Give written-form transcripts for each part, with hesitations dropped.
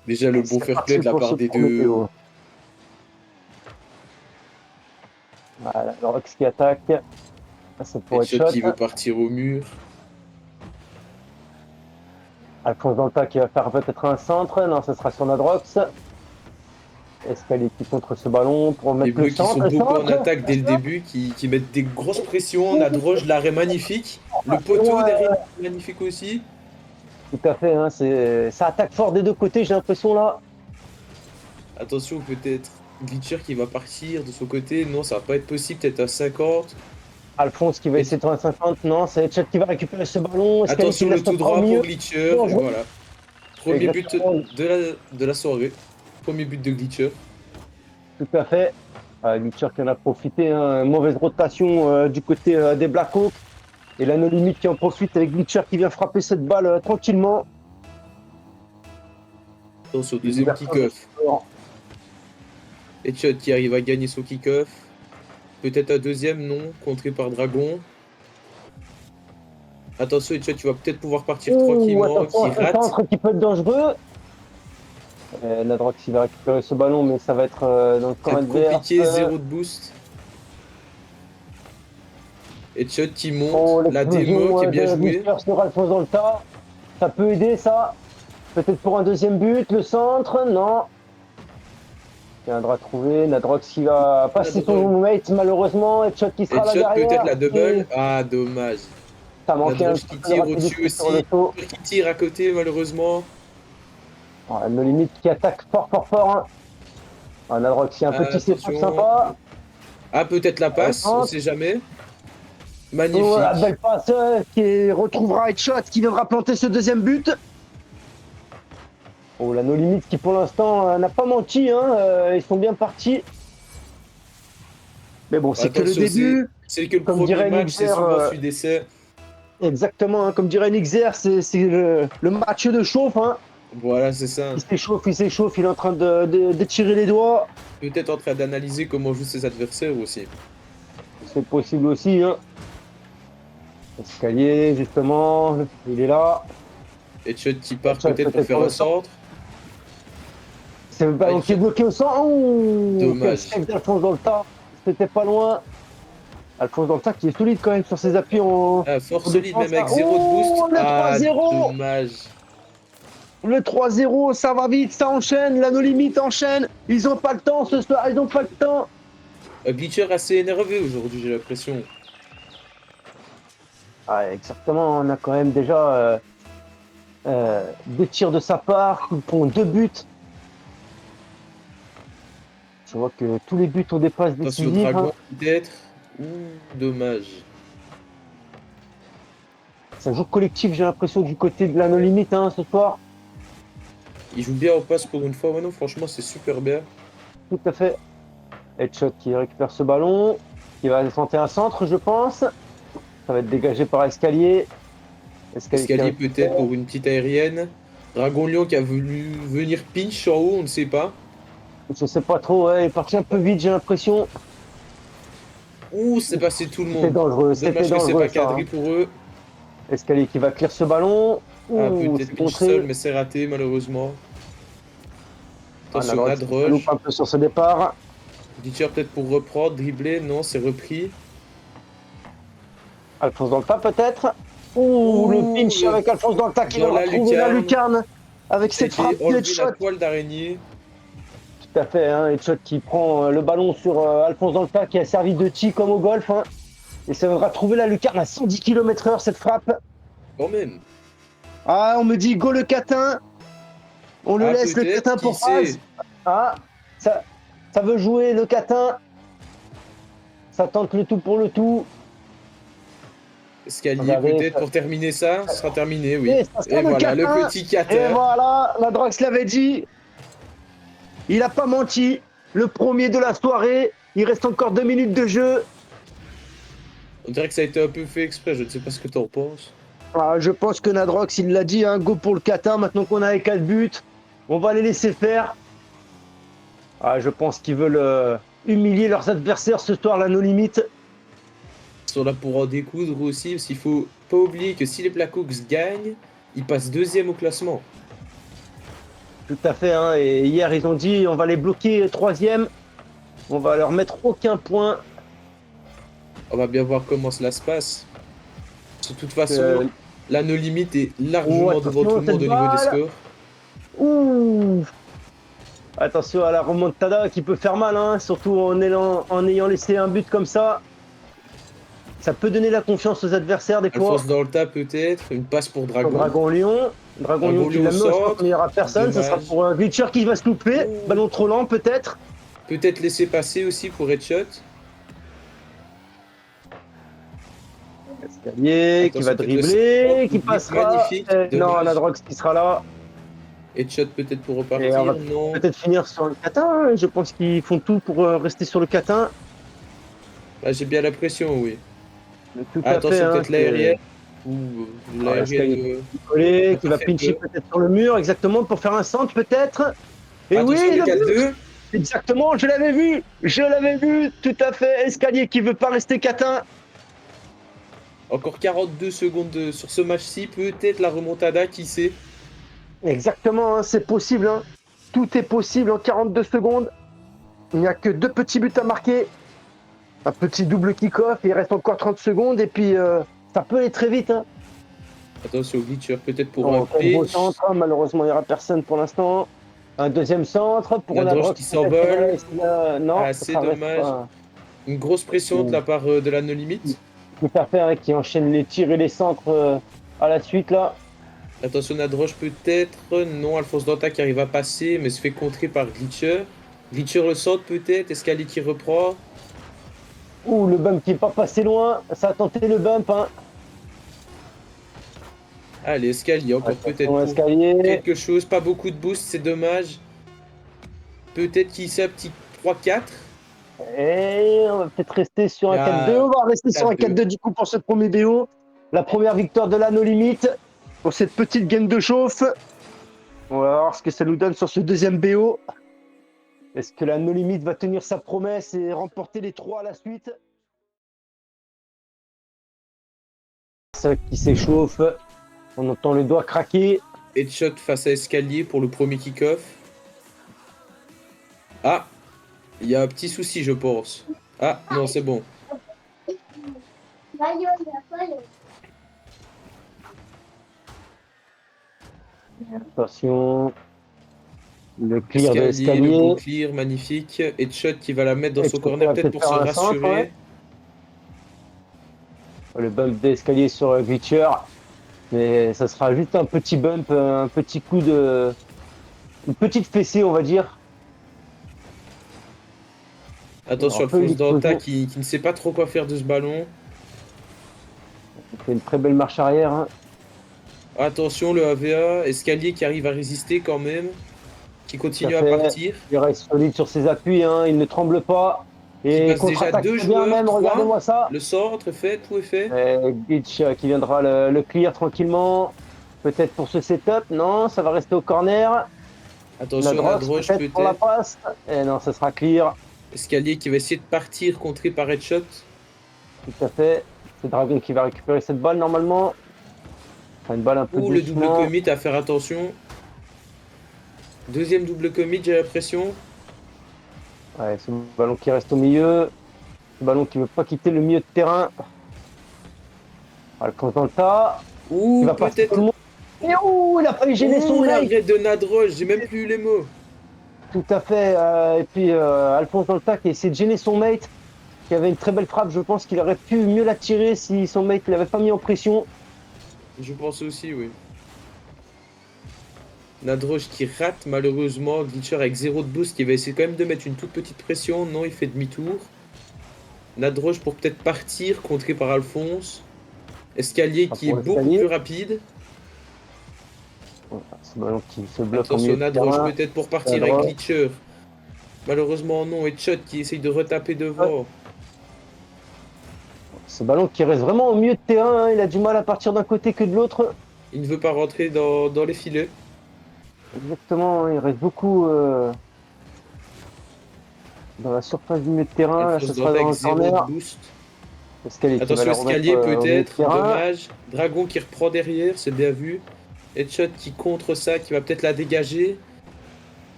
Déjà le bon C'est fair play parti de la pour part ce des premier deux. PO. Voilà, Rox qui attaque. C'est pour Headshot headshot. qui veut partir au mur. Alphonse Danta qui va faire peut-être un centre. Non, ce sera sur Nadrox. Escalier qui contre ce ballon pour Les mettre le bleus qui sont centre. Le beaucoup en centre. attaque dès le début, qui mettent des grosses pressions. Oh, Nadroge, l'arrêt magnifique. Le c'est poteau loin. derrière, magnifique aussi. Tout à fait. Hein, ça attaque fort des deux côtés, j'ai l'impression là. Attention, peut-être Glitcher qui va partir de son côté. Non, ça va pas être possible, peut-être à 50. Alphonse qui va Et essayer de faire un 50. Non, c'est Headshot qui va récupérer ce ballon. Escalier qui attention, le le laisse tout pas au droit pour milieu. Glitcher. Et Dangereux. voilà. Premier but Exactement. de la soirée. Premier but de Glitcher. Tout à fait. Glitcher qui en a profité. Hein, mauvaise rotation du côté des Blackhawks. Et la No Limite qui en profite avec Glitcher qui vient frapper cette balle tranquillement. Attention, Une deuxième ouverture de kick-off. score. Headshot qui arrive à gagner son kick-off. Peut-être un deuxième, non. Contré par Dragon. Attention, Headshot, tu vas peut-être pouvoir partir Ouh, tranquillement. attention Qui à ce rate. centre qui peut être dangereux. Nadrox il va récupérer ce ballon, mais ça va être dans le camp Ça va être adverse. compliqué, zéro de boost. Headshot qui monte. Oh, La démo l'explosion qui est bien de jouée. Glitcher sur Alphonse dans le tas. Ça peut aider ça. Peut-être pour un deuxième but. Le centre, non. Il viendra trouver. Nadrox qui va passer son mate malheureusement. Headshot qui sera là Headshot peut-être derrière. la double. Et Ah, dommage. ça manquait un Nadroge petit qui peu de tire au-dessus rapidité sur le aussi. saut. Qui tire à côté, malheureusement. Voilà, No Limite qui attaque fort, fort, fort. Hein. Nadrox, il y a un Ah, petit setup attention. sympa. Ah, peut-être la passe, on Centre. sait jamais. Oh, la Magnifique. belle passe qui retrouvera Headshot qui viendra planter ce deuxième but. Oh, la No Limite qui pour l'instant n'a pas menti. Hein. Ils sont bien partis. Mais bon, c'est que le Attention, début. c'est que le Comme premier dirait match, c'est Nixer, souvent celui d'essai. exactement, hein, comme dirait Nixer, c'est le match de chauffe. Hein. Voilà, c'est ça. Il s'échauffe, il est en train de tirer les doigts. Peut-être en train d'analyser comment jouent ses adversaires aussi. C'est possible aussi. Hein. Escalier, justement, il est là. Headshot qui part Headshot peut-être pour peut-être faire pour un le centre. centre. C'est le ballon qui est Headshot, bloqué au centre. Ouh, quel dommage. save d'Alphonse dans le tas. C'était pas loin. Alphonse dans le tas qui est solide quand même sur ses appuis en Ah, fort solide, défense. même Hein. avec zéro de boost. Oh, le Ah, 3-0. dommage. Le 3-0, ça va vite, ça enchaîne. La No Limite enchaîne. Ils ont pas le temps ce soir, ils ont pas le temps. Glitcher assez énervé aujourd'hui, j'ai l'impression. Ah, exactement, on a quand même déjà deux tirs de sa part, qui font deux buts. Je vois que tous les buts ont des passes Attention, décisives. Dragon Hein. peut-être. Ouh, dommage. Ça joue collectif, j'ai l'impression, du côté de la No Limite hein, ce soir. Il joue bien en passe pour une fois. Ouais, non, franchement, c'est super bien. Tout à fait. Headshot qui récupère ce ballon, qui va tenter un centre, je pense. Ça va être dégagé par Escalier. Escalier qui Escalier récupère. peut-être pour une petite aérienne. Dragon Lion qui a voulu venir pinch en haut, on ne sait pas. Je sais pas trop, ouais, il est parti un peu vite, j'ai l'impression. Ouh, c'est passé tout le C'était monde. dangereux, Dommage que c'est pas ça. Hein. cadré pour eux. Escalier qui va clear ce ballon. Ah, Ouh, peut-être c'est pinch seul, contré. mais c'est raté malheureusement. Ah, Attention, Nadrox qui se loupe Nadroge. un peu sur ce départ. Glitcher peut-être pour reprendre, dribbler. Non, c'est repris. Alphonse dans le tas peut-être. Ouh, le pinch avec Alphonse dans le tas qui dans va la trouver la lucarne. lucarne avec Ça a cette été frappe de enlevé headshot. la toile d'araignée. Tout à fait, hein, headshot qui prend le ballon sur Alphonse dans le tas qui a servi de tee comme au golf. Hein. Et ça va trouver la lucarne à 110 km/h cette frappe. Quand même. Ah, on me dit go le catin. On le Ah, laisse le peut-être, catin qui pour Paz. sait. Ah, ça veut jouer le catin. Ça tente le tout pour le tout. Escalier Regardez, peut-être pour terminer ça. Ce sera terminé, oui. et ça sera Et le voilà, le catin. petit Et cater. voilà, la Drox l'avait dit. Il n'a pas menti. Le premier de la soirée. Il reste encore 2 minutes de jeu. On dirait que ça a été un peu fait exprès, je ne sais pas ce que t'en penses. Ah, je pense que Nadrox, il l'a dit, hein, go pour le catin. Maintenant qu'on a les 4 buts, on va les laisser faire. Ah, je pense qu'ils veulent humilier leurs adversaires ce soir, la No Limite. sont là pour en découdre aussi, parce qu'il faut pas oublier que si les Blackhawks gagnent, ils passent deuxième au classement. Tout à fait, hein. Et hier, ils ont dit on va les bloquer troisième, on va leur mettre aucun point. On va bien voir comment cela se passe. De toute façon, Euh, là, nos limites est Oh, largement devant tout attention, le cette monde au niveau des balle! scores. Ouh! Attention à la remontada qui peut faire mal, hein, surtout en ayant laissé un but comme ça. Ça peut donner la confiance aux adversaires des fois. Alphonse Dalta peut-être, une passe pour Pour Dragon. Dragon Lyon. Dragon Lyon Dragon qui Lyon au la met au centre, centre. mais il n'y aura personne. Ça sera Dommage. pour un Glitcher qui va se louper. Ouh. Ballon trop lent peut-être. Peut-être laisser passer aussi pour Headshot. Escalier qui va Attention, peut-être dribbler, qui le passera. magnifique. Non, Dommage. Nadrox qui sera là. Headshot peut-être pour Et on va repartir. Non. peut-être finir sur le catin, hein. Je pense qu'ils font tout pour rester sur le catin. Là, j'ai bien l'impression, oui. Tout Ah, à fait. attention, Hein, peut-être l'aérienne. Ou l'aérienne. Collé, qui a va fait pincher peu. peut-être sur le mur, exactement, pour faire un centre peut-être. Et oui, Attention, le le but. 4-2. Exactement, je l'avais vu, tout à fait. Escalier qui veut pas rester catin. Encore 42 secondes sur ce match-ci. Peut-être la remontada, qui sait. Exactement, hein, c'est possible. Hein. Tout est possible en 42 secondes. Il n'y a que 2 petits buts à marquer. Un petit double kick-off, il reste encore 30 secondes et puis ça peut aller très vite. Hein. Attention, glitcher peut-être pour Oh, un quel beau pitch. centre, hein. Malheureusement il n'y aura personne pour l'instant. Un deuxième centre pour La droche Nadrox. qui s'envole. Non, Ah, ça c'est traverse dommage. pas. Une grosse pression de la part de la No Limit. Tout à fait, hein, qui enchaîne les tirs et les centres à la suite là. Attention, Nadroche peut-être. Non, Alphonse Danta qui arrive à passer, mais se fait contrer par Glitcher. Glitcher le centre peut-être. Escalier qui reprend. Ouh, le bump qui est pas passé loin. Ça a tenté le bump. Hein. Allez, Escalier encore peut-être Attention, pour escalier. quelque chose. Pas beaucoup de boost, c'est dommage. Peut-être qu'il sait un petit 3-4. Et on va peut-être rester sur un Ah, 4-2. On va rester sur un 4-2. 4-2 du coup pour ce premier BO. La première victoire de la No Limit pour cette petite game de chauffe. On va voir ce que ça nous donne sur ce deuxième BO. Est-ce que la No Limit va tenir sa promesse et remporter les 3 à la suite? Ça qui s'échauffe. On entend le doigt craquer. Headshot face à Escalier pour le premier kick-off. Ah, il y a un petit souci, je pense. Ah, non, c'est bon. Attention. Le clear de Escalier, le l'escalier. bon clear, magnifique. Headshot qui va la mettre dans son Headshot corner va peut-être pour se peut-être faire un centre, rassurer. ouais. Le bump d'escalier sur Glitcher. Mais ça sera juste un petit bump, un petit coup de... Une petite fessée, on va dire. Attention, Un peu Alphonse Danta l'explosion. qui ne sait pas trop quoi faire de ce ballon. Il fait une très belle marche arrière. Hein. Attention, le AVA. Escalier qui arrive à résister quand même. Qui continue Ça à fait... partir. Il reste solide sur ses appuis, hein. Il ne tremble pas. Qui Et passe déjà contre-attaque 2 très bien joueurs, même, 3. regardez-moi ça. Le centre fait, tout est fait. Glitch qui viendra le clear tranquillement. Peut-être pour ce setup. Non, ça va rester au corner. Attention, Nadrox Nadroche peut-être pour la peut-être. passe. Et non, ça sera clear. Escalier qui va essayer de partir, contré par Headshot. Tout à fait. C'est Dragon qui va récupérer cette balle normalement. Enfin, une balle un peu Ouh, le double doucement. commit à faire attention. Deuxième double commit, j'ai l'impression. Ouais, ce ballon qui reste au milieu. Ce ballon qui ne veut pas quitter le milieu de terrain. Alphonse dans le tas. Il Ouh, va passer tout peut-être. le monde. Et ouh, il a failli gêner son Ouh, mec. l'arrêt de Nadroche, j'ai même plus eu les mots. Tout à fait. Et puis Alphonse dans le tas qui a essayé de gêner son mate. Qui avait une très belle frappe. Je pense qu'il aurait pu mieux la tirer si son mate ne l'avait pas mis en pression. Je pense aussi, oui. Nadroche qui rate malheureusement. Glitcher avec 0 de boost qui va essayer quand même de mettre une toute petite pression. Non, il fait demi-tour. Nadroche pour peut-être partir, contré par Alphonse. Escalier Ah, qui est pour beaucoup l'escalier. plus rapide. Ce ballon qui se bloque en Attention, milieu de Nadroche terrain. peut-être pour partir avec Nadroche. Glitcher. Malheureusement non, Headshot qui essaye de retaper devant. Ce ballon qui reste vraiment au milieu de terrain. Hein. Il a du mal à partir d'un côté que de l'autre. Il ne veut pas rentrer dans les filets. Exactement, il reste beaucoup dans la surface du milieu de terrain. Là, Alphonse ce sera Danta dans avec le 0 de corner. boost. Escalier qui va Attention, la remettre escalier au milieu de peut-être, terrain. dommage. Dragon qui reprend derrière, c'est bien vu. Headshot qui contre ça, qui va peut-être la dégager.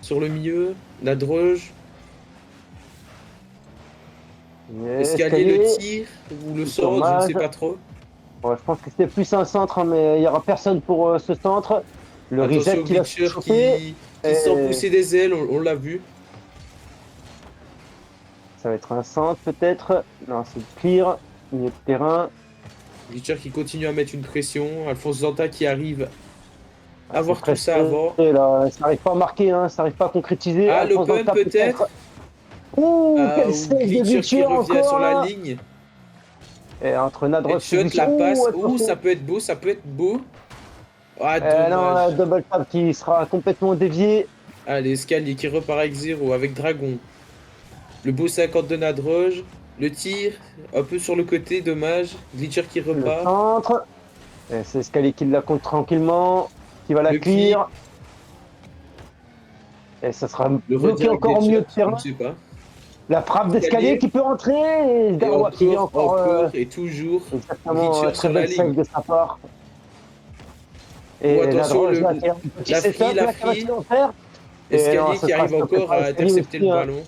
Sur le milieu, Nadroge. Escalier, le Escalier, tir ou le centre, je ne dommage. sais pas trop. Ouais, je pense que c'était plus un centre, hein, mais il n'y aura personne pour ce centre. Le Attention reset au qui va glitcher chauffer. qui sent Et pousser des ailes, on l'a vu. ça va être un centre peut-être. Non, c'est clear. Milieu de terrain. Glitcher qui continue à mettre une pression. Alphonse Zanta qui arrive à C'est voir tout très ça serré, avant. là. Ça n'arrive pas à marquer, hein, ça n'arrive pas à concrétiser. Ah, Alphonse l'open Danta peut-être. peut-être. Ouh, Ah, quel ou save de Glitcher qui Glitcher revient sur encore la là. ligne. Et entre Nadrox et Headshot, Glitcher. la Ouh, passe. Ouh, attention. ça peut être beau, ça peut être beau. Ah, Non, dommage. double tap qui sera complètement dévié. Allez, escalier qui repart avec 0 avec Dragon. Le beau 50 de Nadroge. Le tir, un peu sur le côté, dommage. Glitcher qui Le repart. centre. Et c'est Escalier qui la compte tranquillement. Qui va la Le clear. clear. Et ça sera Le bloqué redirect encore au milieu de d'Headshot, je terrain. ne sais pas. La frappe d'Escalier Escalier. qui peut rentrer. Et Et Darwa qui vient encore. encore, et toujours. Exactement, Glitcher très sur la belle save ligne. de sa part. Ou Et attention, Nadroge là qui a un petit la setup free, la là qui va free. se faire. Et non, Escalier ce qui sera arrive stoppé encore par à Escalier intercepter le aussi, hein. ballon.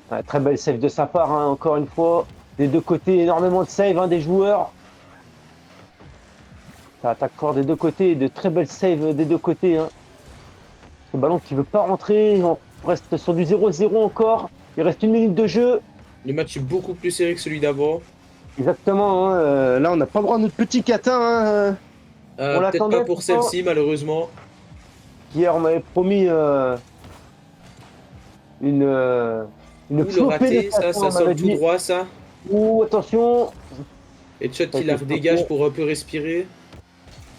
Ouais, très belle save de sa part, hein, encore une fois. Des deux côtés, énormément de save des joueurs. Ça attaque fort des deux côtés, de très belles saves des deux côtés, hein. Ce ballon qui ne veut pas rentrer, on reste sur du 0-0 encore. Il reste 1 minute de jeu. Le match est beaucoup plus serré que celui d'avant. Exactement, hein, là, on n'a pas le droit à notre petit catin, hein. On Peut-être pas l'attendait pour pourtant. celle-ci, malheureusement. Hier, on m'avait promis une, une Ouh, le flopée de raté, ça catin. On sort m'avait tout dit, droit, ça. ouh, attention. Headshot Ça a qui la été redégage stoppé. pour un peu respirer.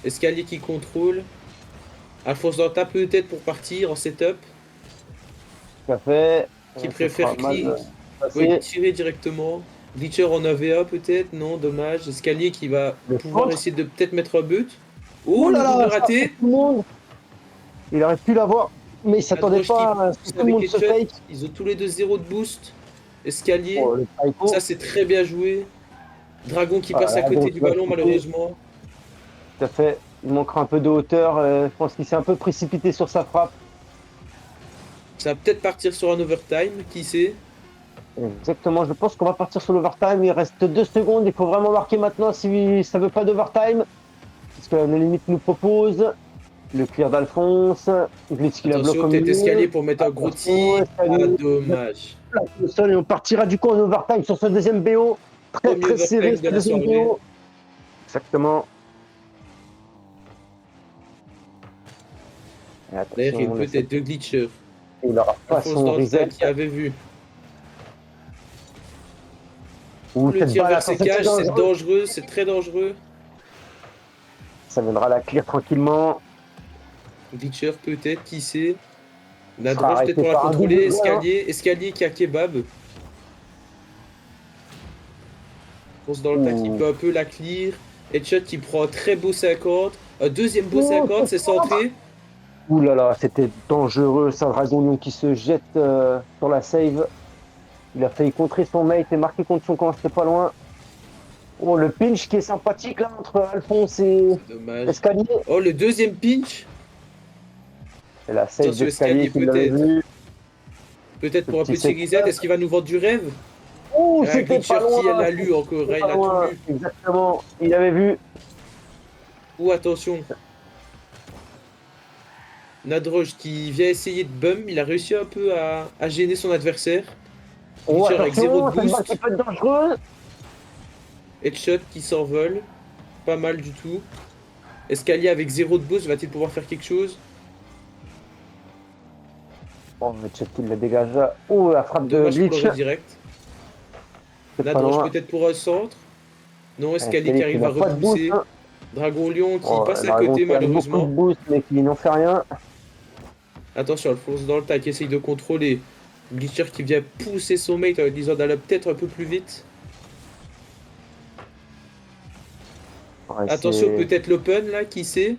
Escalier qui contrôle. Alphonse Danta peut-être pour partir en setup. Tout à fait. Qui Ça préfère sera mal oui, passé. tirer directement. Glitcher en AVA peut-être, non, dommage. Escalier qui va Le pouvoir centre. essayer de peut-être mettre un but. Oh, Oh le là double là, ça fait raté. tout le monde. Il aurait pu l'avoir, mais il s'attendait Nadroge qui pas à ce pousse que tout le avec monde se Headshot. fake. Ils ont tous les deux 0 de boost. Escalier. Oh, le Ça, Taiko. c'est très bien joué. Dragon qui Ah, passe à là, côté donc, du il va ballon, shooter. malheureusement. Tout à fait. Il manquera un peu de hauteur. Je pense qu'il s'est un peu précipité sur sa frappe. Ça va peut-être partir sur un overtime, qui sait. Exactement. Je pense qu'on va partir sur l'overtime. Il reste 2 secondes. Il faut vraiment marquer maintenant si ça veut pas d'overtime. C'est ce que la limite nous propose. Le clear d'Alphonse. Glitch qui la bloque Attention, au peut-être milieu. escalier pour mettre un gros Attention, tir. Ah, escalier. dommage. Plaque au sol et on partira du coup en overtime sur ce deuxième BO. Très Premier très serré overtime ce de la deuxième soirée. BO. Exactement. Et D'ailleurs, il attention, peut être deux glitchers. il n'aura pas Alphonse son Danta reset. qui avait vu. Ou Le cette tir balle, vers ses attention, c'est cages, c'est dangereux. dangereux, c'est très dangereux. Ça viendra la clear tranquillement. Glitcher peut-être, qui sait. Il sera Nadroge peut-être arrêté pour la par un contrôler. double, Escalier, escalier qui a kebab. Fonce dans le tas qui Ouh. peut un peu la clear. Headshot qui prend un très beau 50. Un deuxième beau Oh, 50, c'est centré. Ouh là là, c'était dangereux, ça, Dragonion qui se jette sur la save. Il a failli contrer son mate et marquer contre son camp, c'était pas loin. Oh, le pinch qui est sympathique là entre Alphonse et Dommage. Escalier. Oh, le deuxième pinch. Et la save Attention, d'Escalier Escalier qui l'avait peut-être. vu. Peut-être Le pour un petit petit reset. setup. Est-ce qu'il va nous vendre du rêve? Ouh, Ah, c'était Glitcher pas loin. qui l'a lu encore, C'était il pas a tout loin. lu. Exactement, il avait vu. Oh, attention. Nadroge qui vient essayer de bum, il a réussi un peu à gêner son adversaire. Oh, Glitcher avec 0 attention, de cette balle qui boost. peut être dangereuse. Headshot qui s'envole. Pas mal du tout. Escalier avec 0 de boost, va-t-il pouvoir faire quelque chose? Oh, mais Chet, il la dégage. Oh, la frappe de Dommage pour Glitch. le redirect. C'est pas Nadroge loin. peut-être pour un centre. Non, Escalier qui Escalier qui arrive à n'a pas de boost, repousser. hein. Dragon Lion qui Oh, passe à Dragon côté qui a beaucoup de malheureusement. boost, mais qui n'en fait rien. Attention, Alphonse dans le tas qui essaye de contrôler. Glitcher qui vient pousser son mate en disant d'aller peut-être un peu plus vite. Ouais, Attention, c'est peut-être l'open là, qui sait.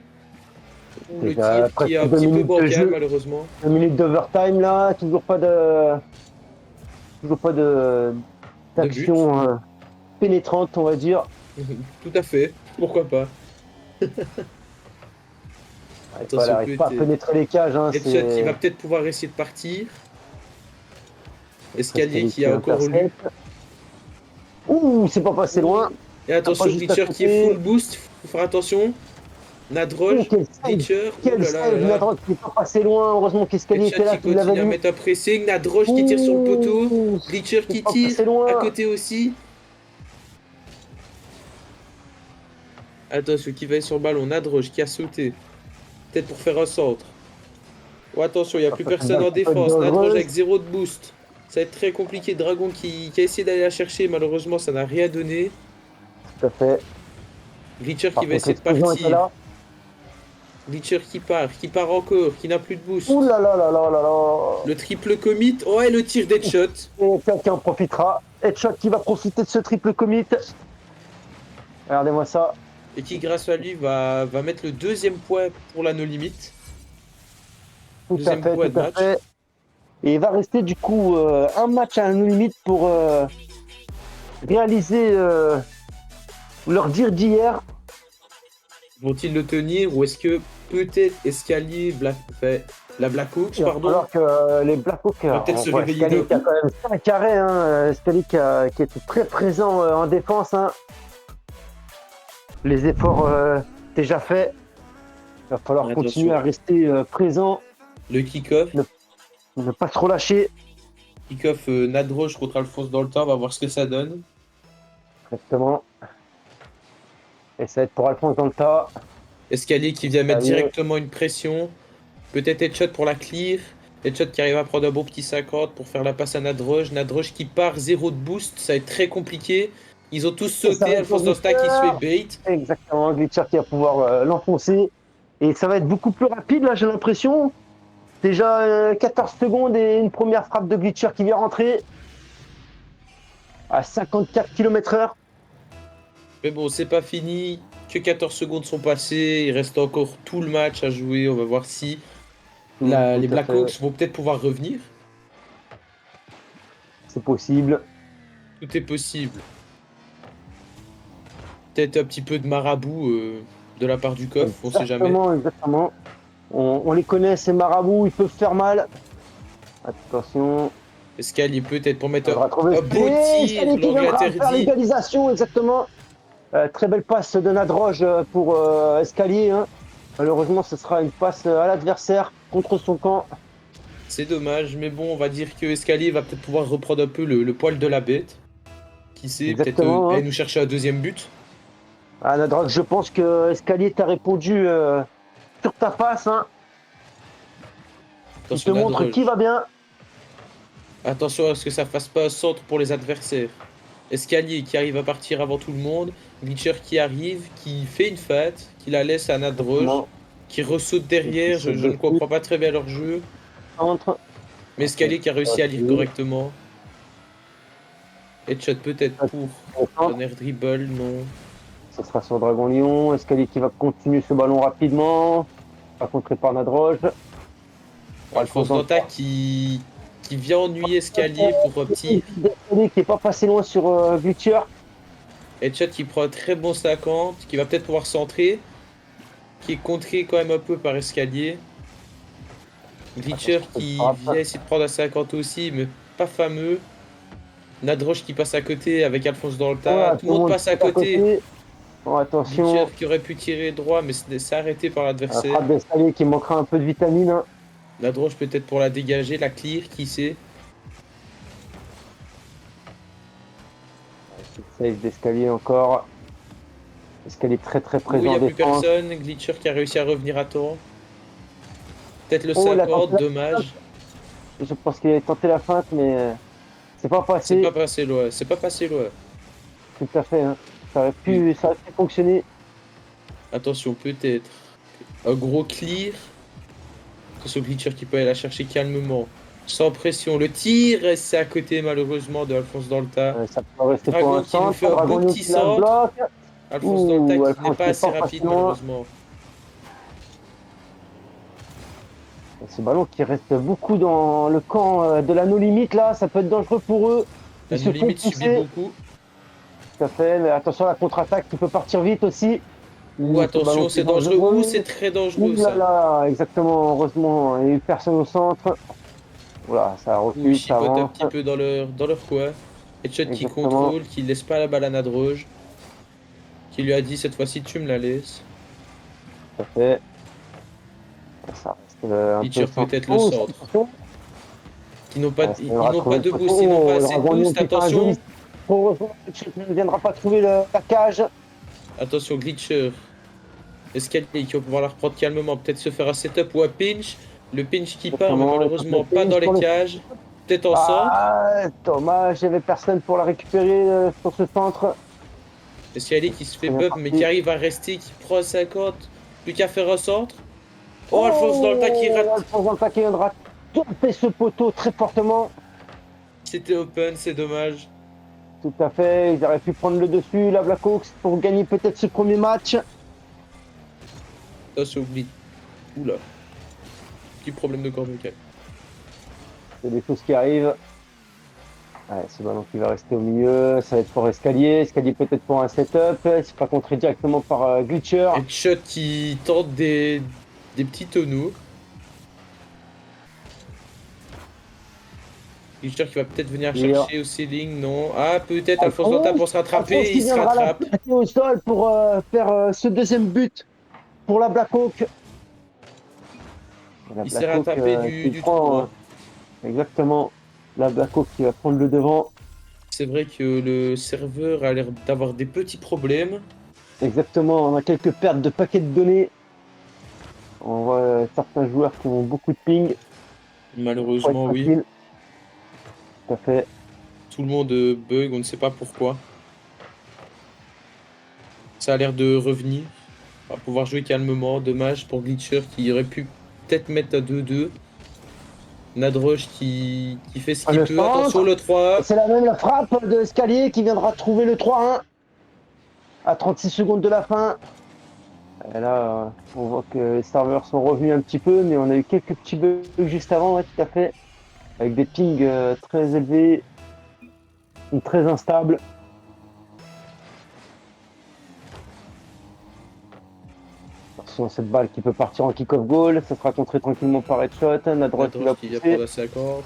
Ou le déjà tir qui presque est un 2 petit peu minutes de bancal jeu. malheureusement. 2 minutes d'overtime là, toujours pas De but. d'action pénétrante, on va dire. Tout à fait, pourquoi pas. Elle Attention, n'arrive pas à pénétrer les cages, hein, Headshot qui va c'est peut-être pouvoir essayer de partir. Escalier Escalier qui qui a encore lu. intercepte. Ouh, c'est pas passé loin. Et Pas attention, juste à Glitcher qui est full côté. boost, faut faire attention. Ouh, Nadroge, quel save! Glitcher, ouh Quel là là là save! là. Nadrock qui est pas passé loin. Heureusement qu'Escalier Headshot était là, qui qu'il l'avait continue à lu. mettre un pressing, Nadroge qui tire sur le poteau, Ouh, Glitcher c'est qui pas tire, passé à loin. côté aussi. Attention, qui va aller sur le ballon, Nadroge qui a sauté. Peut-être pour faire un centre. Oh, attention, il n'y a plus personne en Ça peut être défense, Nadroge dangereux. avec 0 de boost. Ça va être très compliqué, Dragon qui a essayé d'aller la chercher, malheureusement ça n'a rien donné. Tout à fait. Glitcher qui Par va contre, essayer de l'explosion était partir. là. Glitcher qui part encore, qui n'a plus de boost. Ouh là là là là là là. Le triple commit. Oh, et le tir d'headshot. Et quelqu'un en profitera. Headshot qui va profiter de ce triple commit. Regardez-moi ça. Et qui, grâce à lui, va mettre le deuxième point pour la no limit. Tout à Deuxième fait, point tout de à match. fait. Et il va rester du coup un match à nos limites pour réaliser leur dire d'hier. Vont-ils le tenir ou est-ce que peut-être Escalier, la Black Hawks, Il va pardon, falloir que les Blackhawks, va peut-être se réveiller Scali d'un qui a coup. quand même 5 arrêts, hein, Scali qui était très présent en défense. Hein. Les efforts déjà faits. Il va falloir Attention. continuer à rester présent, Le kick-off. ne pas se relâcher. Kick-off Nadroge contre Alphonse dans le temps. On va voir ce que ça donne. Exactement. Et ça va être pour Alphonse dans le tas. Escalier qui vient mettre Escalier. directement une pression. Peut-être headshot pour la clear. Headshot qui arrive à prendre un beau petit 50 pour faire la passe à Nadroge. Nadroge qui part 0 de boost. Ça va être très compliqué. Ils ont tous ça sauté. va être Alphonse Dosta qui se fait bait. Exactement, Glitcher qui va pouvoir l'enfoncer. Et ça va être beaucoup plus rapide, là, j'ai l'impression. Déjà 14 secondes et une première frappe de Glitcher qui vient rentrer à 54 km/h. Mais bon, c'est pas fini. Que 14 secondes sont passées. Il reste encore tout le match à jouer. On va voir si les Blackhawks vont peut-être pouvoir revenir. C'est possible. Tout est possible. Peut-être un petit peu de marabout de la part du coffre, on sait jamais. Exactement. On les connaît, ces marabouts, ils peuvent faire mal. Attention. Escalier peut-être pour mettre On va retrouver un beau tir, l'angle faire interdit. l'égalisation, exactement. Très belle passe de Nadroge pour Escalier. Hein. Malheureusement, ce sera une passe à l'adversaire contre son camp. C'est dommage, mais bon, on va dire que Escalier va peut-être pouvoir reprendre un peu le poil de la bête. Qui sait, peut-être Exactement, hein. aller nous chercher un deuxième but. Ah, Nadroge, je pense que Escalier t'a répondu sur ta passe. Hein. Il te Attention, montre Nadroge. qui va bien. Attention à ce que ça fasse pas un centre pour les adversaires. Escalier qui arrive à partir avant tout le monde. Glitcher qui arrive, qui fait une fête, qui la laisse à Nadroge, Non. qui ressaute derrière. Je ne comprends pas très bien leur jeu. Entre. Mais Escalier qui a réussi à lire Ok. correctement. Headshot peut-être pour un air dribble, non. Ce sera sur Dragon Lion. Escalier qui va continuer ce ballon rapidement. Pas contré par Nadroge. Alphonse Danta qui vient ennuyer Escalier pour un petit Escalier qui est pas passé loin sur Glitcher. headshot qui prend un très bon 50, qui va peut-être pouvoir centrer, qui est contré quand même un peu par Escalier. Glitcher qui vient essayer de prendre un 50 aussi, mais pas fameux. Nadroge qui passe à côté avec Alphonse dans le tas. Voilà, Tout le monde passe à côté. Oh, attention. Glitcher qui aurait pu tirer droit, mais c'est arrêté par La l'adversaire. frappe d'Escalier qui manquera un peu de vitamine. Hein. Nadroge peut-être pour la dégager, la clear, qui sait. Save d'Escalier encore. Escalier très très Où il présent n'y en a plus défense. personne. Glitcher qui a réussi à revenir à temps. Peut-être le Oh, il a 50, tenté la dommage. Je pense qu'il avait tenté la feinte, mais c'est pas C'est passé. pas passé loin. C'est pas passé loin. Tout à fait. Hein. Ça aurait pu fonctionner. Attention, peut-être. Un gros clear. Attention, Glitcher qui peut aller la chercher calmement. Sans pression. Le tir, et c'est à côté malheureusement de Alphonse dans le tas. Ça peut rester pour Dragon un qui nous centre. fait un Dragon beau Lion petit qui la centre. bloque. Alphonse dans le tas qui Alphonse n'est pas qui assez est pas rapide facilement. malheureusement. Ce ballon qui reste beaucoup dans le camp de la no limite là, ça peut être dangereux pour eux. La Ils se no font limite subit pousser. beaucoup. tout à fait. Mais attention à la contre-attaque qui peut partir vite aussi. Ou attention, c'est dangereux. Ou c'est très dangereux, Ouh là ça. là, exactement, heureusement, il n'y a eu personne au centre. Voilà, ça Ou ils recule, ça chipotent un avance. petit peu dans leur coin. Headshot qui Exactement, contrôle, qui laisse pas la balle à Nadroge. Qui lui a dit cette fois-ci tu me la laisses. tout à fait. Ça reste un peu Glitcher sans. peut-être le Oh, centre. attention. Qui n'ont pas, Ouais, ça ils viendra n'ont pas trouver une de photo. boost, ils n'ont pas Oh, le assez de Dragonion boost. qui fait un joli. Attention. Heureusement, Glitcher ne viendra pas trouver la cage. Attention, Glitcher. Escalier qui va pouvoir la reprendre calmement. Peut-être se faire un setup ou un pinch. Le pinch qui part, mais Exactement, il faut malheureusement le pas pinch dans les pour le. cages. Peut-être en centre. Ah, dommage, il n'y avait personne pour la récupérer sur ce centre. Escalier qui se fait Très bien bump, mais qui parti. arrive à rester, qui prend un 50. Plus qu'à faire un centre. Oh, Alphonse dans le tas qui Oh, rate. Alphonse dans le paquet viendra taper ce poteau très fortement. C'était open, c'est dommage. Tout à fait, ils auraient pu prendre le dessus, la Blackhawks, pour gagner peut-être ce premier match. Attention, oublie. Oula. Petit problème de corps vocal. C'est des choses qui arrivent. Ouais, ce ballon qui va rester au milieu, ça va être pour Escalier. Escalier peut-être pour un setup. Il se fera contrer directement par Glitcher. Headshot qui tente des petits tonneaux. Glitcher qui va peut-être venir Et, chercher au ceiling, non. Ah, peut-être Alphonse Danta Alphonse, pour se rattraper, Alphonse et qui il se viendra la rattrape. placer au sol pour faire ce deuxième but pour la Blackhawk. La Il s'est Blackhawk rattrapé qui du tout prend droit. exactement la Blackhawk qui va prendre le devant. C'est vrai que le serveur a l'air d'avoir des petits problèmes. Exactement, on a quelques pertes de paquets de données. On voit certains joueurs qui ont beaucoup de ping. Faut être Malheureusement, oui. facile. Tout à fait. Tout le monde bug, on ne sait pas pourquoi. Ça a l'air de revenir. On va pouvoir jouer calmement. Dommage pour Glitcher qui aurait pu peut-être mettre à 2-2. Nadroche qui fait ce Ah, qu'il le peut. Attention, centre. le Et 3. c'est la même la frappe de Escalier qui viendra trouver le 3-1 à 36 secondes de la fin. Et là, on voit que les serveurs sont revenus un petit peu, mais on a eu quelques petits bugs juste avant, ouais, tout à fait. Avec des pings très élevés, très instables. Attention, cette balle qui peut partir en kick-off goal, ça sera contré tranquillement par Headshot. La droite qui va Nadroche qui vient pousser. prendre à 50.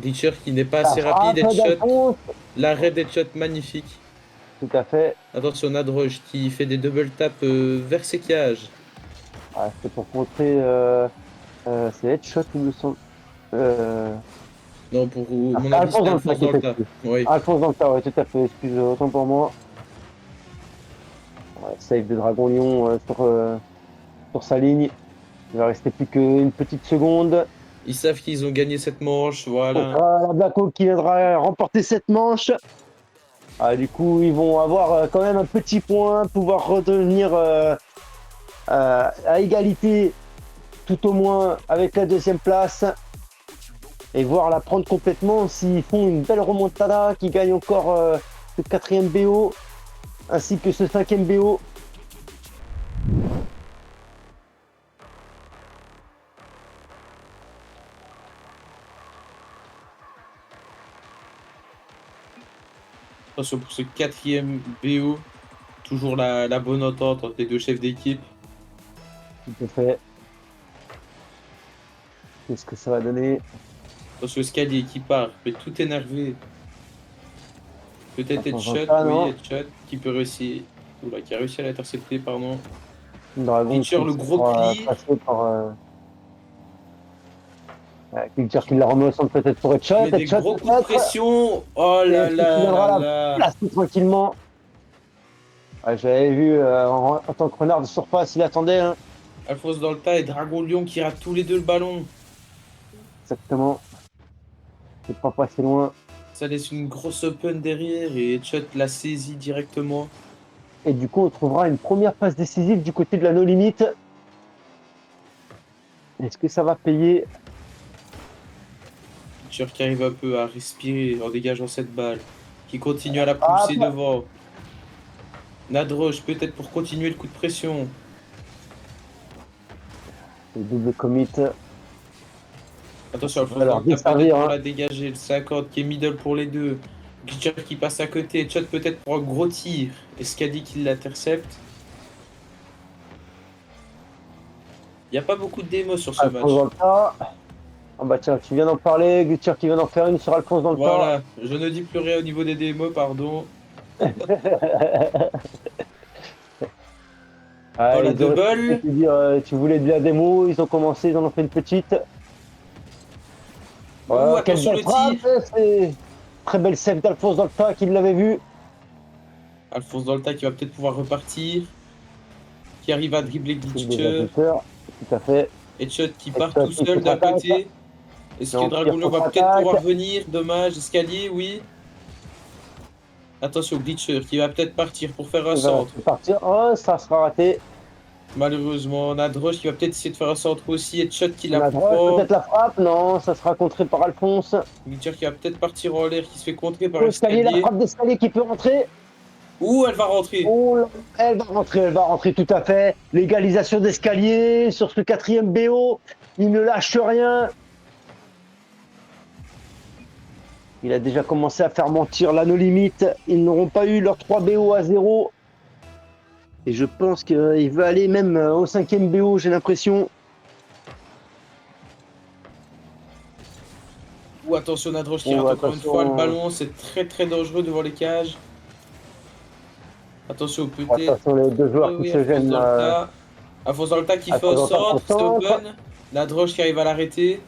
Glitcher qui n'est pas La assez rapide. frappe Headshot. d'Alphonse. L'arrêt d'Headshot magnifique. Tout à fait. Attention, Nadroche qui fait des double taps vers ses cages. Ah, c'est pour contrer. C'est Headshot, il me semble. Non, pour mon avis, Alphonse c'était dans le tas Alphonse qui dans le était tas. dessus. Oui. Alphonse dans le tas, ouais, tout à fait. Excuse, autant pour moi. Ouais, save de Dragon Lion sur sa ligne. Il va rester plus qu'une petite seconde. Ils savent qu'ils ont gagné cette manche. Ce Voilà. sera la Blackhawk qui viendra remporter cette manche. Ah, du coup, ils vont avoir quand même un petit point, pouvoir redevenir à égalité, tout au moins avec la deuxième place, et voir la prendre complètement s'ils font une belle remontada, qui gagnent encore ce quatrième BO, ainsi que ce cinquième BO. Attention pour ce quatrième BO. Toujours la bonne entente entre les deux chefs d'équipe. Tout à fait. Qu'est-ce que ça va donner? Attention, Escalier qui part, mais tout énervé. Peut-être Attention, Headshot, ça, oui, non. Headshot qui peut réussir. Oula, qui a réussi à l'intercepter, pardon. Dragon Glitcher, qui le se gros fera clear. passer par. Glitcher qui la remet au centre peut-être pour Headshot. Mais des Headshot gros coups de peut-être. pression. Oh Et là est-ce qu'il là viendra là la là. placer tranquillement? Ouais, j'avais vu en tant que renard de surface, il attendait. Hein. Alphonse dans le tas et Dragon Lion qui rate tous les deux le ballon. Exactement. C'est pas passé loin. Ça laisse une grosse open derrière et Headshot la saisit directement. Et du coup, on trouvera une première passe décisive du côté de la no limit. Est-ce que ça va payer? Glitcher qui arrive un peu à respirer en dégageant cette balle. Qui continue à la Ah, pousser devant. Nadroche peut-être pour continuer le coup de pression. le double commit. Attention, Ça va Alphonse dans leur le tas peut-être desservir. pour Hein. la dégager. Le 50 qui est middle pour les deux. Glitcher qui passe à côté. Chot peut-être pour un gros tir. Escalier qui l'intercepte. Il n'y a pas beaucoup de démos sur ce match. Alphonse dans le tas. Ah bah tiens, tu viens d'en parler. Glitcher qui vient d'en faire une sur Alphonse dans le tas. Voilà, je ne dis plus rien au niveau des démos, pardon. Ah, Oh la ils auraient double. pu te dire, tu voulais de la démo, ils ont commencé, ils en ont fait une petite. Ouh, Quelle attention belle le frappe, tir. c'est très belle save d'Alphonse dans le tas, qui l'avait vu. Alphonse dans le tas qui va peut-être pouvoir repartir. Qui arrive à dribbler C'est déjà Glitcher. buteur, tout à fait. Et Chot qui Et part Chot tout qui seul d'un contre-attaque. côté. Est-ce que Non, tire Dragolio va peut-être contre-attaque. pouvoir venir? Dommage, escalier, oui. Attention, Glitcher qui va peut-être partir pour faire un Il va centre. partir. Oh, ça sera raté. Malheureusement, Nadroche qui va peut-être essayer de faire un centre aussi. Et Chot qui On la a droit, prend. peut-être la frappe. Non, ça sera contré par Alphonse. Glitcher qui va peut-être partir en l'air, qui se fait contrer par Au escalier, la escalier. frappe d'escalier qui peut rentrer. Ouh, elle va rentrer. Oh, là, elle va rentrer tout à fait. L'égalisation d'escalier sur ce 4e BO. Il ne lâche rien. Il a déjà commencé à faire mentir là nos limites. Ils n'auront pas eu leurs 3 BO à 0. Et je pense qu'il veut aller même au 5e BO, j'ai l'impression. Ouh, attention, Nadroche qui Oh, rate encore une fois le attention. ballon. C'est très très dangereux devant les cages. Attention, peut-être. Attention les deux joueurs Oui, qui oui, se Alphonse gênent. dans le tas. Alphonse dans le tas qui fait un Alphonse dans le tas centre, c'est concentre. open. Nadroche qui arrive à l'arrêter.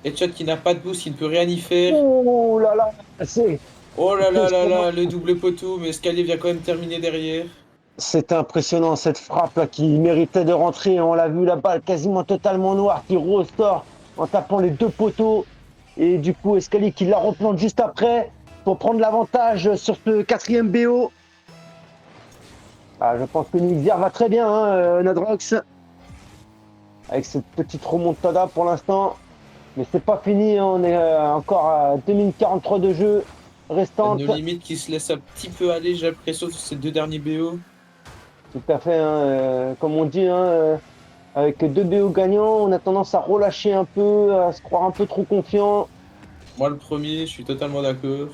Et Chot qui n'a pas de boost, qui ne peut rien y faire. Oh là là, c'est Oh là là là impressionnant. là, le double poteau, mais Escalier vient quand même terminer derrière. C'est impressionnant cette frappe là qui méritait de rentrer. On l'a vu, la balle quasiment totalement noire qui ressort en tapant les deux poteaux. Et du coup, Escalier qui la replante juste après pour prendre l'avantage sur ce 4e BO. Ah, je pense que Nixiar va très bien, hein, Nadrox. Avec cette petite remontada pour l'instant. Mais c'est pas fini, hein, on est encore à 2 minutes 43 de jeu restante. Nos limites qui se laissent un petit peu aller, j'ai l'impression, sur ces deux derniers BO. Tout à fait, hein, comme on dit, hein, avec 2 BO gagnants, on a tendance à relâcher un peu, à se croire un peu trop confiant. Moi, le premier, je suis totalement d'accord.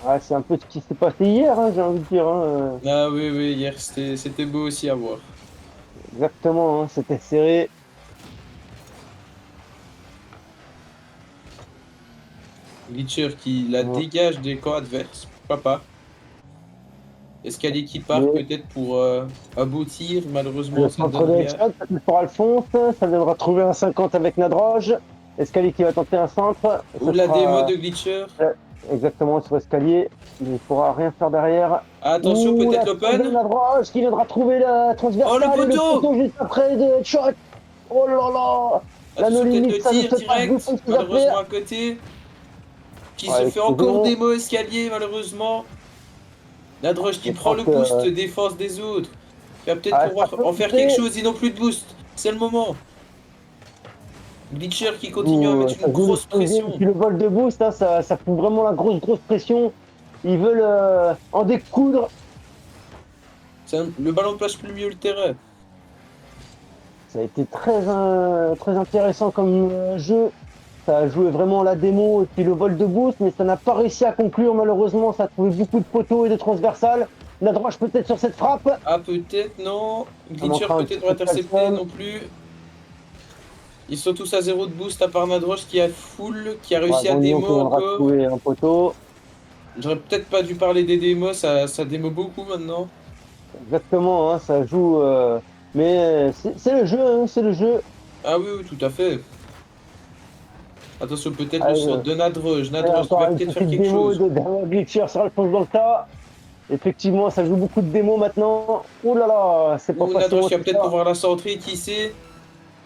Ouais, c'est un peu ce qui s'est passé hier, hein, j'ai envie de dire. Hein. Ah oui, oui, hier, c'était beau aussi à voir. Exactement, hein, c'était serré. Glitcher qui la Ouais. dégage des camps adverses, pourquoi pas. Escalier qui part Mais peut-être pour un beau tir, malheureusement, le ça ne centre donne de rien. headshot, peut-être pour Alphonse, ça viendra trouver un 50 avec Nadroge. Escalier qui va tenter un centre. Ou Ce la démo sera de Glitcher. exactement sur Escalier. Il ne pourra rien faire derrière. Attention, Ouh, peut-être la frappe de l'open. Nadroge qui viendra trouver la Oh, le transversale et le poteau! poteau juste après de shot. Oh là là! Là, nos Attention, peut-être limites, le ça ne tir fait pas direct, bouffer ses malheureusement affaires. à côté. Qui se Ouais, fait encore explosion. démo escalier, malheureusement. Nadroche qui Je prend pense le que boost défense des autres. Qui va peut-être ça pouvoir peut en faire quelque monter. chose, ils n'ont plus de boost. C'est le moment. Glitcher qui continue à Ouh, mettre ça une joue grosse l'explosion. pression. Puis le vol de boost, hein, ça fout vraiment la grosse pression. Ils veulent en découdre. Le ballon ne passe plus mieux le terrain. Ça a été très intéressant comme jeu. Ça a joué vraiment la démo et puis le vol de boost, mais ça n'a pas réussi à conclure malheureusement. Ça a trouvé beaucoup de poteaux et de transversales. La droite peut-être sur cette frappe. Ah, peut-être, non. Ça Glitcher manquera un petit peut-être va peu de intercepter, calcium. non plus. Ils sont tous à 0 de boost à part Nadroche qui a full, qui a Ouais, réussi à Gagnon qui démo viendra encore. trouver un poteau. J'aurais peut-être pas dû parler des démos, ça démo beaucoup maintenant. Exactement, hein, ça joue. Mais c'est le jeu, hein, c'est le jeu. Ah oui, oui, tout à fait. Attention, peut-être le Allez, centre de Nadroche. et Nadroche qui encore va une peut-être faire petite quelque démo chose. de Daniel Glitcher sur Alphonse dans le tas. Effectivement, ça joue beaucoup de démos maintenant. Oh là là, c'est pas Ou facile Nadroche qui va tout peut-être ça. pouvoir la centrer, qui sait.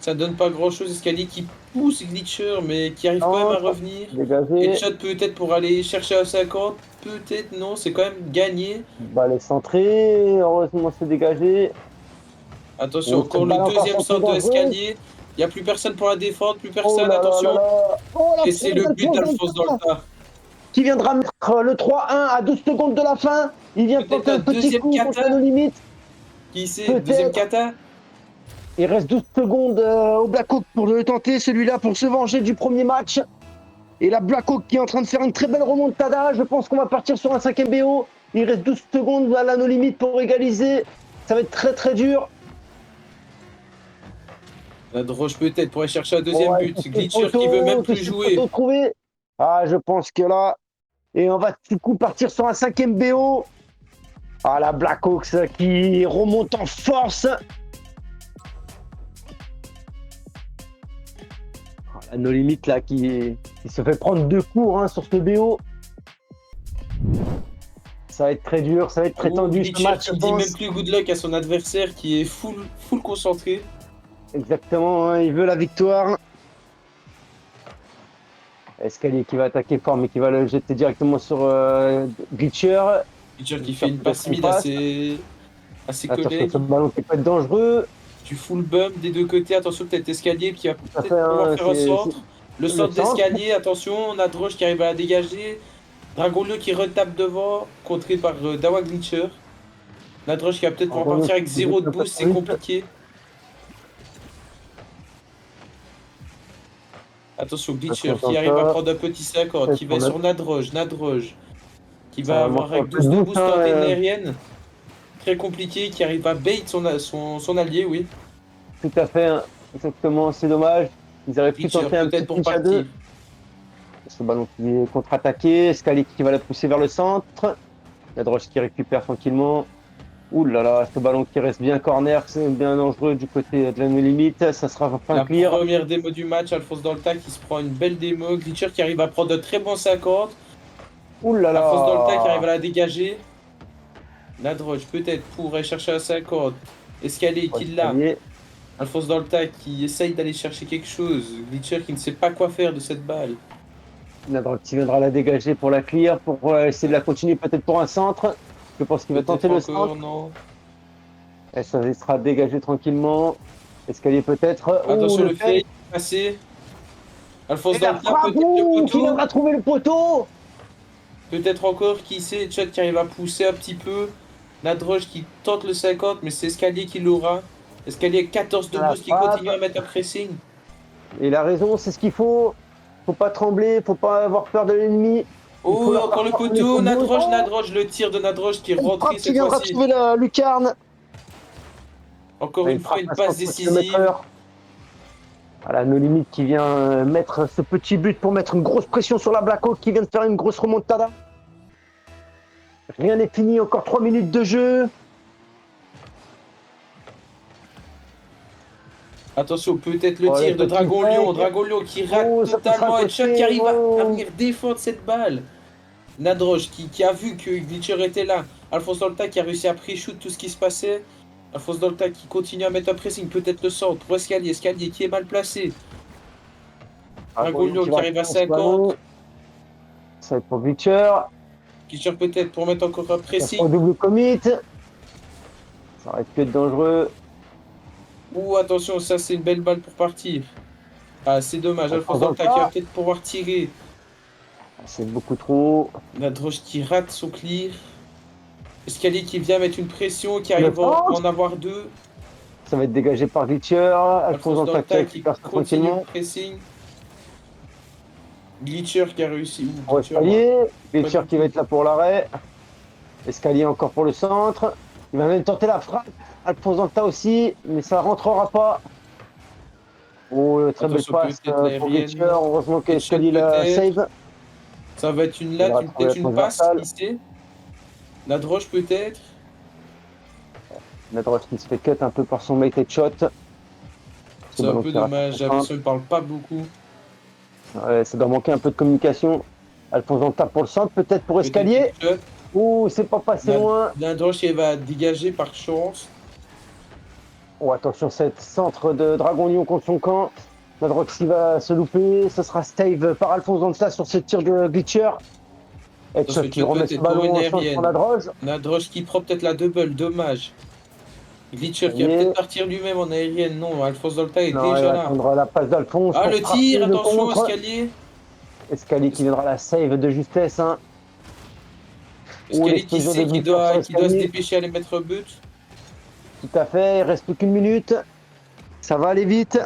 Ça donne pas grand-chose. Escalier qui pousse Glitcher, mais qui arrive quand même à Entre, revenir. dégagé. Headshot peut-être pour aller chercher à 50. Peut-être non, c'est quand même gagné. Balle est centrée. Heureusement, c'est dégagé. Attention, Oh, encore cette le balle encore deuxième centrée centre de dangereuse. escalier. Il n'y a plus personne pour la défendre, plus Oh personne, là là là attention. là. Oh la Et c'est frappe le but d'Alphonse dans le d'Alphonse dans le tas tas. qui viendra mettre le 3-1 à 12 secondes de la fin. Il vient Peut-être tenter un un petit deuxième coup contre nos kata. limites. Qui sait? Deuxième Peut-être. kata? Il reste 12 secondes au Blackhawk pour le tenter, celui-là, pour se venger du premier match. Et la Blackhawk qui est en train de faire une très belle remontada. Je pense qu'on va partir sur un 5ème BO. Il reste 12 secondes à nos limites pour égaliser. Ça va être très très dur. La Droge peut-être pour aller chercher un deuxième Ouais, but. Glitcher qui veut même plus jouer. trouver. Ah, je pense que là. Et on va du coup partir sur un 5ème BO. Ah, la Blackhawks qui remonte en force. Ah, nos limites là qui se fait prendre 2 coups hein, sur ce BO. Ça va être très dur, ça va être très tendu ce match. Qui dit même plus good luck à son adversaire qui est full concentré. Exactement, hein, il veut la victoire. Escalier qui va attaquer fort mais qui va le jeter directement sur Glitcher. Glitcher qui fait une passe mid assez Attention, ce ballon qui peut être dangereux. Tu full bump des deux côtés, attention peut-être Escalier qui va peut-être pouvoir faire un centre. Le centre d'Escalier, attention, Nadroge qui arrive à la dégager. Dragolio qui retape devant, contré par Dawa Glitcher. Nadroge qui va peut-être pouvoir partir avec 0 de boost, c'est compliqué. Attention, Glitcher qui arrive à prendre un petit 50, qui va sur Nadroge, qui va avoir avec 12 de boost en aérienne. Très compliqué, qui arrive à bait son allié, oui. Tout à fait, hein. Exactement, c'est dommage. Ils auraient pu tenter un petit pitch à 2. Ce ballon qui est contre-attaqué, Scali qui va la pousser vers le centre. Nadroge qui récupère tranquillement. Ouh là là, ce ballon qui reste bien corner, c'est bien dangereux du côté de la limite. Ça sera enfin clear. La première démo du match, Alphonse Dolta qui se prend une belle démo. Glitcher qui arrive à prendre de très bons 50. Ouh là là. Alphonse Dolta qui arrive à la dégager. Nadroge peut-être pourrait chercher un 50. Escalier qui l'a. Alphonse Dolta qui essaye d'aller chercher quelque chose. Glitcher qui ne sait pas quoi faire de cette balle. Nadroge qui viendra la dégager pour la clear, pour essayer de la continuer peut-être pour un centre. Je pense qu'il va tenter le centre. Non. Et ça sera dégagé tranquillement. Escalier peut-être. Attention, le fait passé. Alphonse Dolta peut-être le poteau. Qui viendra trouver le poteau. Peut-être encore, qui sait, Chad qui arrive à pousser un petit peu. Nadroge qui tente le 50, mais c'est Escalier qui l'aura. Escalier 14 de boost qui continue à mettre un pressing. Et il a raison, c'est ce qu'il faut. Faut pas trembler, faut pas avoir peur de l'ennemi. Oh, encore le poteau, Nadroge, le tir de Nadroge qui est rentré cette fois-ci. Qui viendra trouver la lucarne. Encore une fois, une passe décisive. Voilà, nos limites qui vient mettre ce petit but pour mettre une grosse pression sur la Blackhawk qui vient de faire une grosse remontada. Rien n'est fini, encore 3 minutes de jeu. Attention, peut-être le tir de Dragolion qui rate totalement et Chad qui arrive à venir défendre cette balle. Nadroge qui a vu que Glitcher était là. Alphonse Dolta qui a réussi à pré-shoot tout ce qui se passait. Alphonse Dolta qui continue à mettre un pressing, peut-être le centre pour Escalier qui est mal placé. Dragolion qui arrive à 50. Ça va être pour Glitcher. Glitcher peut-être pour mettre encore un pressing. Au double commit. Ça aurait pu être dangereux. Ouh, attention, ça c'est une belle balle pour partir. Ah, c'est dommage, Alphonse Dolta qui va peut-être pouvoir tirer. C'est beaucoup trop. Nadroge qui rate son clear. Escalier qui vient mettre une pression, qui arrive à en avoir 2. Ça va être dégagé par Glitcher. Alphonse Dolta qui continue le pressing. Glitcher qui a réussi. Glitcher qui va être là pour l'arrêt. Escalier encore pour le centre. Il va même tenter la frappe. Alphonse Dolta aussi, mais ça rentrera pas. Oh, très belle passe pour Glitcher. Heureusement qu'Escalier la save. Ça va être une latte, peut-être une passe, qui sait. Nadroge peut-être. Nadroge qui se fait cut un peu par son mated shot. C'est un peu dommage, j'ai l'impression qu'il ne parle pas beaucoup. Ouais, ça doit manquer un peu de communication. Alphonse Dolta pour le centre, peut-être pour Escalier. Ouh, c'est pas passé loin. Nadroge qui va dégager par chance. Oh, attention, cette centre de Dragon Lion contre son camp. Nadroge qui va se louper. Ce sera save par Alphonse Dolta sur ce tir de Glitcher. Et qui remet ce ballon en centre pour Nadroge. Nadroge qui prend peut-être la double, dommage. Glitcher qui va peut-être partir lui-même en aérienne. Non, Alphonse Dolta est déjà là. La passe d'Alphonse. Ah, le tir, attention, Escalier. Escalier qui viendra la save de justesse. Hein. Escalier qui sait qu'il doit se dépêcher à aller mettre but. Tout à fait, il reste plus qu'une minute. Ça va aller vite.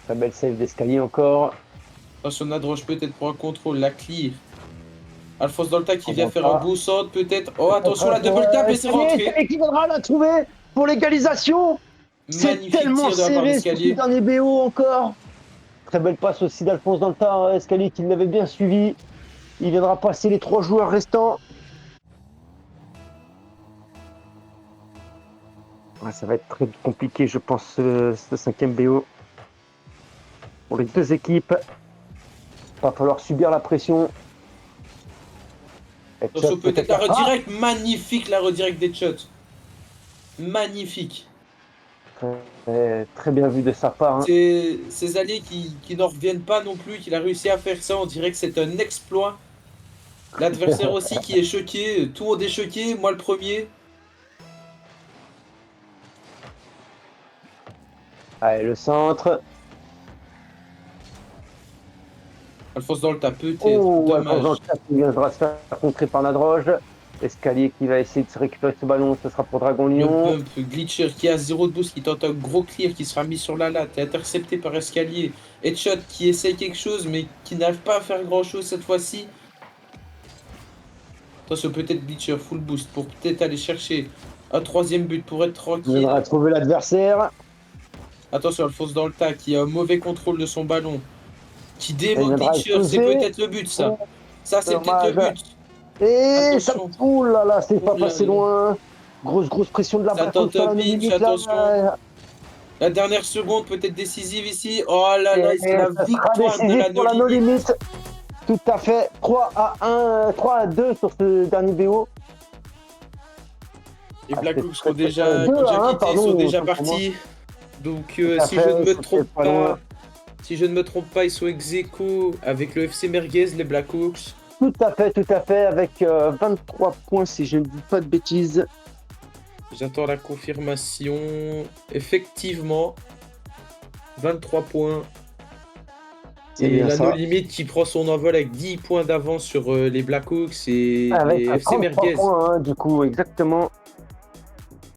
Très belle save d'escalier encore. Attention, Nadroche peut-être pour un contrôle, la clear. Alphonse Dolta qui On vient voit faire pas. un beau saut peut-être. Oh, attention, la double tap et c'est Escalier, rentré. Escalier qui viendra la trouver pour l'égalisation. C'est Magnifique tellement tir de la part serré sur ce d'Escalier. dernier BO encore. Très belle passe aussi d'Alphonse dans le tas. Escalier qui l'avait bien suivi. Il viendra passer les 3 joueurs restants. Ouais, ça va être très compliqué, je pense, ce 5e BO. Pour les deux équipes. Il va falloir subir la pression. Attention, peut-être la Ah, redirect. Magnifique la redirect des shots. Magnifique. très bien vu de sa part. Hein. C'est ces alliés qui n'en reviennent pas non plus, qu'il a réussi à faire ça. On dirait que c'est un exploit. L'adversaire aussi qui est choqué. Tout le monde est choqué. Moi le premier. Allez, le centre. Alphonse dans le tas peut-être. Oh, Alphonse dans Dommage. le tas qui viendra se faire contrer par Nadroge. Escalier qui va essayer de se récupérer ce ballon, ce sera pour Dragon Le Lion. bump, Glitcher qui a 0 de boost, qui tente un gros clear qui sera mis sur la latte, intercepté par Escalier. Headshot qui essaye quelque chose mais qui n'arrive pas à faire grand chose cette fois-ci. Attention, peut-être Glitcher full boost pour peut-être aller chercher un 3e but pour être Il tranquille. viendra trouver l'adversaire. Attention, Alphonse dans le tas qui a un mauvais contrôle de son ballon. Qui Il démonte viendra Glitcher, c'est exploser. peut-être le but ça. Ça c'est peut-être Dommage. le but. Et ça. Attention. Ouh là là, c'est pas Ouh là passé là. loin. Grosse pression de la Ça part tente comme ça, un la pinch, limite, là. attention. La dernière seconde peut-être décisive ici. Oh là là, c'est la Ça sera victoire de décisif la pour la No no Limit. limite. Tout à fait. 3-2 sur ce dernier BO. Les Ah, Blackhawks c'était sont déjà, très- deux, ont déjà hein, quitté, pardon, sont déjà autant pour moi. partis. Donc Tout à si fait, je ne me c'était trompe pas loin. pas, si je ne me trompe pas, ils sont ex aequo avec le FC Merguez, les Blackhawks. Tout à fait, avec 23 points si je ne dis pas de bêtises. J'attends la confirmation. Effectivement, 23 points. C'est Et bien la ça. No Limit qui prend son envol avec 10 points d'avance sur les Blackhawks et Avec les FC 33 Merguez. points, hein, du coup, exactement.